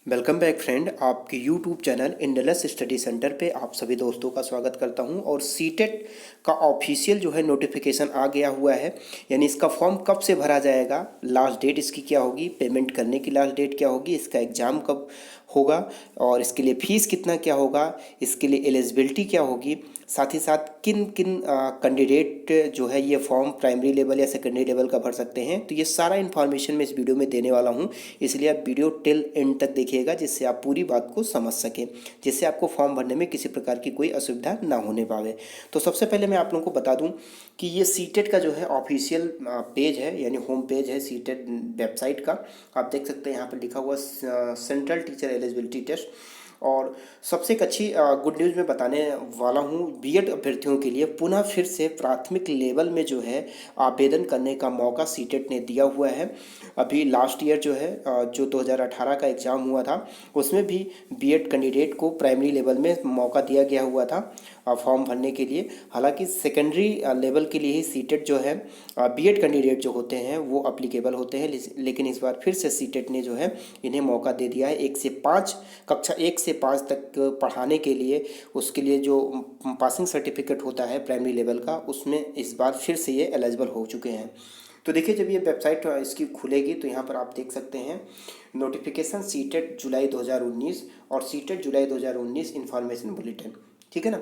Welcome back friend, आपके YouTube channel इंडलस study centre पे आप सभी दोस्तों का स्वागत करता हूं। और सीटेट का ऑफिशियल जो है नोटिफिकेशन आ गया हुआ है। यानी इसका फॉर्म कब से भरा जाएगा, लास्ट डेट इसकी क्या होगी, पेमेंट करने की लास्ट डेट क्या होगी, इसका एग्ज़ाम कब होगा और इसके लिए फ़ीस कितना क्या होगा, इसके लिए एलिजिबिलिटी क्या होगी, साथ ही साथ किन किन कैंडिडेट जो है ये फॉर्म प्राइमरी लेवल या सेकेंडरी लेवल का भर सकते हैं। तो ये सारा इन्फॉर्मेशन मैं इस वीडियो में देने वाला हूँ, इसलिए आप वीडियो टिल एंड तक देखिएगा जिससे आप पूरी बात को समझ सकें, जिससे आपको फॉर्म भरने में किसी प्रकार की कोई असुविधा ना होने पावे। तो सबसे पहले मैं आप लोगों को बता दूं कि ये सीटेट का जो है ऑफिशियल पेज है, यानी होम पेज है सीटेट वेबसाइट का। आप देख सकते हैं यहाँ पर लिखा हुआ सेंट्रल टीचर एलिजिबिलिटी टेस्ट। और सबसे एक अच्छी गुड न्यूज़ मैं बताने वाला हूँ बीएड अभ्यर्थियों के लिए। पुनः फिर से प्राथमिक लेवल में जो है आवेदन करने का मौका सीटेट ने दिया हुआ है। अभी लास्ट ईयर जो है जो 2018 का एग्ज़ाम हुआ था उसमें भी बीएड कैंडिडेट को प्राइमरी लेवल में मौका दिया गया हुआ था फॉर्म भरने के लिए। हालांकि सेकेंडरी लेवल के लिए ही सीटेट जो है बीएड कैंडिडेट जो होते हैं वो अप्लीकेबल होते हैं, लेकिन इस बार फिर से सीटेट ने जो है इन्हें मौका दे दिया है 1 से 5 कक्षा 1 से 5 तक पढ़ाने के लिए। उसके लिए जो पासिंग सर्टिफिकेट होता है प्राइमरी लेवल का, उसमें इस बार फिर से ये एलिजिबल हो चुके हैं। तो देखिए, जब ये वेबसाइट इसकी खुलेगी तो यहाँ पर आप देख सकते हैं नोटिफिकेशन सीटेट जुलाई 2019 और सीटेट जुलाई 2019 इन्फॉर्मेशन बुलेटिन। ठीक है ना।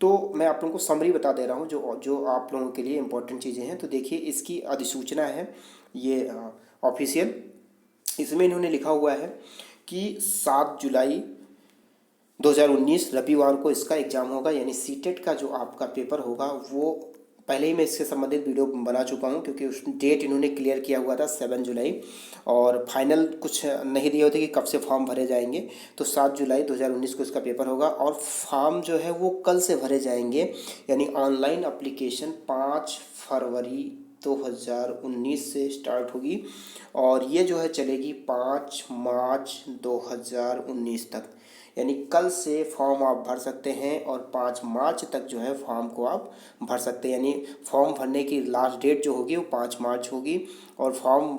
तो मैं आप लोगों को समरी बता दे रहा हूँ जो जो आप लोगों के लिए इंपॉर्टेंट चीज़ें हैं। तो देखिए, इसकी अधिसूचना है ये ऑफिशियल। इसमें इन्होंने लिखा हुआ है कि 7 जुलाई 2019 रविवार को इसका एग्ज़ाम होगा। यानी सीटेट का जो आपका पेपर होगा वो पहले ही मैं इससे संबंधित वीडियो बना चुका हूँ, क्योंकि उस डेट इन्होंने क्लियर किया हुआ था 7 जुलाई, और फाइनल कुछ नहीं दिए होते कि कब से फॉर्म भरे जाएंगे। तो 7 जुलाई 2019 को इसका पेपर होगा और फॉर्म जो है वो कल से भरे जाएंगे। यानी ऑनलाइन अप्लीकेशन 5 फरवरी 2019 से स्टार्ट होगी और ये जो है चलेगी 5 मार्च 2019 तक। यानी कल से फॉर्म आप भर सकते हैं और 5 मार्च तक जो है फॉर्म को आप भर सकते हैं। यानी फॉर्म भरने की लास्ट डेट जो होगी वो 5 मार्च होगी और फॉर्म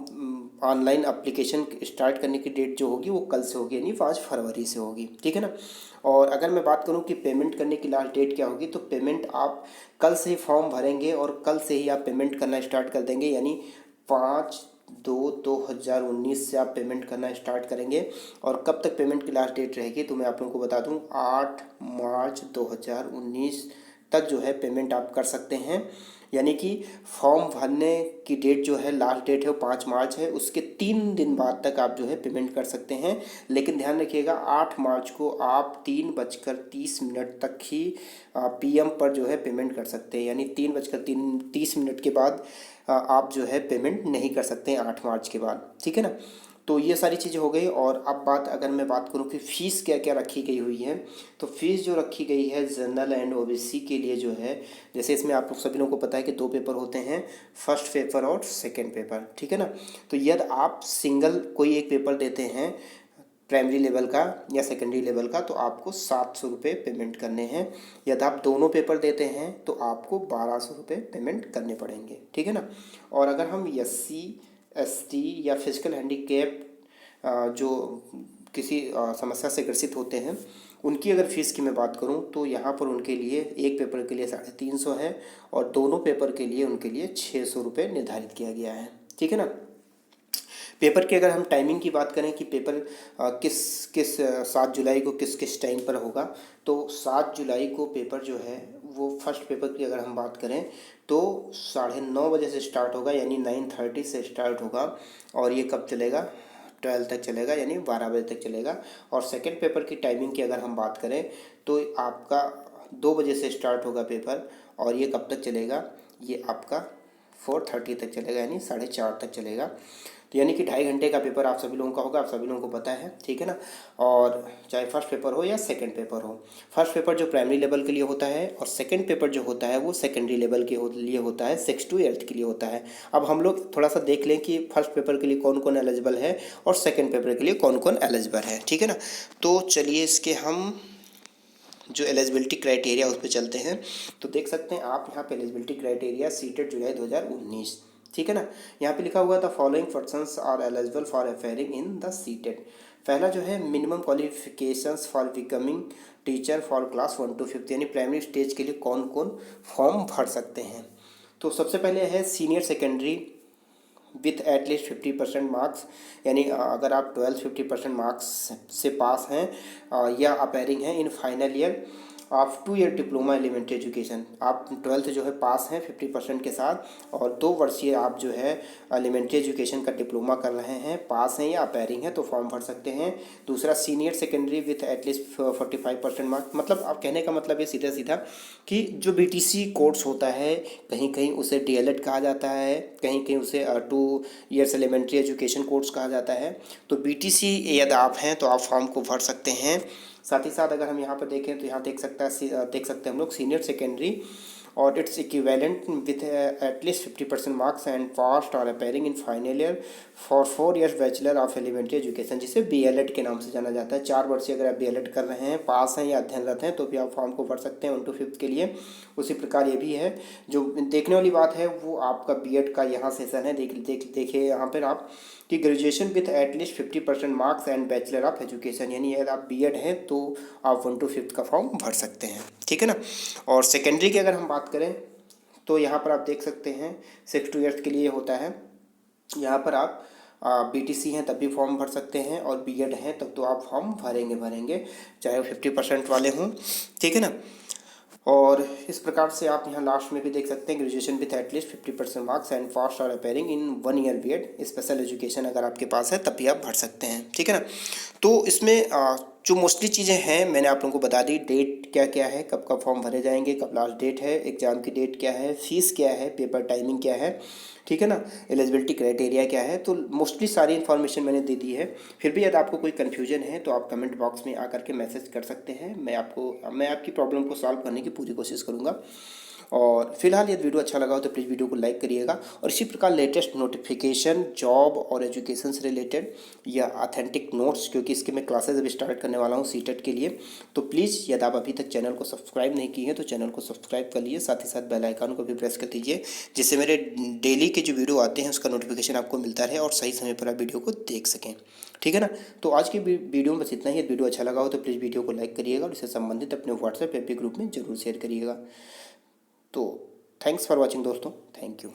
ऑनलाइन अप्लीकेशन स्टार्ट करने की डेट जो होगी वो कल से होगी, यानी 5 फरवरी से होगी। ठीक है ना। और अगर मैं बात करूं कि पेमेंट करने की लास्ट डेट क्या होगी, तो पेमेंट आप कल से ही फॉर्म भरेंगे और कल से ही आप पेमेंट करना स्टार्ट कर देंगे। यानी 5/2/2019 से आप पेमेंट करना स्टार्ट करेंगे। और कब तक पेमेंट की लास्ट डेट रहेगी तो मैं आप लोगों को बता दूं 8 मार्च 2019 तक जो है पेमेंट आप कर सकते हैं। यानी कि फॉर्म भरने की डेट जो है लास्ट डेट है वो 5 मार्च है, उसके 3 दिन बाद तक आप जो है पेमेंट कर सकते हैं। लेकिन ध्यान रखिएगा 8 मार्च को आप 3:30 तक ही पीएम पर जो है पेमेंट कर सकते हैं। यानी 3:30 के बाद आप जो है पेमेंट नहीं कर सकते हैं 8 मार्च के बाद। ठीक है ना। तो ये सारी चीज़ें हो गई। और अब अगर मैं बात करूँ कि फ़ीस क्या क्या रखी गई हुई है, तो फीस जो रखी गई है जनरल एंड ओबीसी के लिए जो है, जैसे इसमें आप लोग सभी लोगों को पता है कि 2 पेपर होते हैं, फर्स्ट पेपर और सेकेंड पेपर। ठीक है ना। तो यदि आप सिंगल कोई एक पेपर देते हैं प्राइमरी लेवल का या सेकेंडरी लेवल का, तो आपको 700 रुपये पेमेंट करने हैं। यदि आप दोनों पेपर देते हैं तो आपको 1200 रुपये पेमेंट करने पड़ेंगे। ठीक है ना। और अगर हम SC ST या फिजिकल हैंडीकैप जो किसी समस्या से ग्रसित होते हैं उनकी अगर फ़ीस की मैं बात करूं तो यहाँ पर उनके लिए एक पेपर के लिए 350 है और दोनों पेपर के लिए उनके लिए 600 रुपये निर्धारित किया गया है। ठीक है ना। पेपर की अगर हम टाइमिंग की बात करें कि पेपर किस किस 7 जुलाई को किस किस टाइम पर होगा, तो 7 जुलाई को पेपर जो है वो फर्स्ट पेपर की अगर हम बात करें तो 9:30 से स्टार्ट होगा, यानी 9:30 से स्टार्ट होगा और ये कब चलेगा 12 तक चलेगा, यानी 12 बजे तक चलेगा। और सेकेंड पेपर की टाइमिंग की अगर हम बात करें तो आपका 2 बजे से स्टार्ट होगा पेपर और ये कब तक चलेगा, ये आपका 4:30 तक चलेगा, यानी 4:30 तक चलेगा। तो यानी कि 2.5 घंटे का पेपर आप सभी लोगों का होगा, आप सभी लोगों को पता है। ठीक है ना। और चाहे फर्स्ट पेपर हो या सेकंड पेपर हो, फर्स्ट पेपर जो प्राइमरी लेवल के लिए होता है और सेकंड पेपर जो होता है वो सेकेंडरी लेवल के लिए होता है, 6 to 8 के लिए होता है। अब हम लोग थोड़ा सा देख लें कि फर्स्ट पेपर के लिए कौन कौन एलिजिबल है और सेकेंड पेपर के लिए कौन कौन एलिजिबल है। ठीक है ना। तो चलिए इसके हम जो एलिजिबिलिटी क्राइटेरिया उस पर चलते हैं। तो देख सकते हैं आप यहाँ पे एलिजिबिलिटी क्राइटेरिया सीटेट जुलाई 2019। ठीक है ना। यहाँ पे लिखा हुआ the following persons are eligible for appearing in the CTET. पहला जो है minimum qualifications for becoming teacher for class 1 to 5, यानी प्राइमरी स्टेज के लिए कौन कौन फॉर्म भर सकते हैं। तो सबसे पहले है senior secondary with at least 50% marks, यानी अगर आप 50% मार्क्स से पास हैं या अपेयरिंग हैं in final year of 2 year diploma elementary education. आप 12th जो है पास हैं 50% के साथ, और 2 वर्षीय आप जो है एलिमेंट्री एजुकेशन का डिप्लोमा कर रहे हैं, पास हैं या अपेयरिंग हैं, तो फॉर्म भर सकते हैं। दूसरा senior secondary with at least 45% marks, मतलब आप कहने का मतलब ये सीधा सीधा कि जो बीटीसी कोर्स होता है, कहीं कहीं उसे डीएलएड कहा जाता है, कहीं कहीं उसे 2 ईयर्स एलिमेंट्री एजुकेशन कोर्स कहा जाता है। तो बीटीसी यदि आप हैं तो आप फॉर्म को भर सकते हैं। साथ ही साथ अगर हम यहाँ पर देखें तो यहाँ देख सकते हैं हम लोग सीनियर सेकेंडरी और its equivalent with at least 50% marks and passed or appearing in final year for 4 years bachelor of elementary education, जिसे बीएलएड के नाम से जाना जाता है। 4 वर्षीय अगर आप बीएलएड कर रहे हैं, पास हैं या अध्ययनरत हैं, तो भी आप फॉर्म को भर सकते हैं 1 to 5 के लिए। उसी प्रकार ये भी है। जो देखने वाली बात है वो आपका बीएड का यहाँ सेशन है। देखिए यहाँ पर आप कि graduation with at least 50% marks and bachelor of education, यानी यदि आप बीएड हैं तो आप 1 to 5 का फॉर्म भर सकते हैं। ठीक है ना। और सेकेंडरी की अगर हम बात करें तो यहाँ पर आप देख सकते हैं 6 to 8 के लिए होता है। यहाँ पर आप बीटीसी हैं तब भी फॉर्म भर सकते हैं, और बीएड हैं तब तो आप फॉर्म भरेंगे चाहे वो 50% वाले हों। ठीक है ना। और इस प्रकार से आप यहाँ लास्ट में भी देख सकते हैं graduation with at least 50% marks and passed or appearing in 1 year BEd special education अगर आपके पास है तब भी आप भर सकते हैं। ठीक है ना। तो इसमें जो मोस्टली चीज़ें हैं मैंने आप लोगों को बता दी। डेट क्या क्या है, कब कब फॉर्म भरे जाएंगे, कब लास्ट डेट है, एग्ज़ाम की डेट क्या है, फीस क्या है, पेपर टाइमिंग क्या है, ठीक है ना, एलिजिबिलिटी क्राइटेरिया क्या है। तो मोस्टली सारी इन्फॉर्मेशन मैंने दे दी है। फिर भी यदि आपको कोई कन्फ्यूजन है तो आप कमेंट बॉक्स में आकर के मैसेज कर सकते हैं। मैं आपकी प्रॉब्लम को सॉल्व करने की पूरी कोशिश करूँगा। और फिलहाल यदि वीडियो अच्छा लगा हो तो प्लीज़ वीडियो को लाइक करिएगा, और इसी प्रकार लेटेस्ट नोटिफिकेशन जॉब और एजुकेशन से रिलेटेड या ऑथेंटिक नोट्स, क्योंकि इसके मैं क्लासेस अभी स्टार्ट करने वाला हूँ सीटेट के लिए। तो प्लीज़ यदि आप अभी तक चैनल को सब्सक्राइब नहीं किए हैं तो चैनल को सब्सक्राइब कर लीजिए, साथ ही साथ बेल आइकन को भी प्रेस कर दीजिए, जिससे मेरे डेली के जो वीडियो आते हैं उसका नोटिफिकेशन आपको मिलता रहे और सही समय पर आप वीडियो को देख सकें। ठीक है ना। तो आज की वीडियो में बस इतना ही। यदि वीडियो अच्छा लगा हो तो प्लीज़ वीडियो को लाइक करिएगा, और इससे संबंधित अपने व्हाट्सएप एपी ग्रुप में जरूर शेयर करिएगा। तो थैंक्स फॉर वॉचिंग दोस्तों, थैंक यू।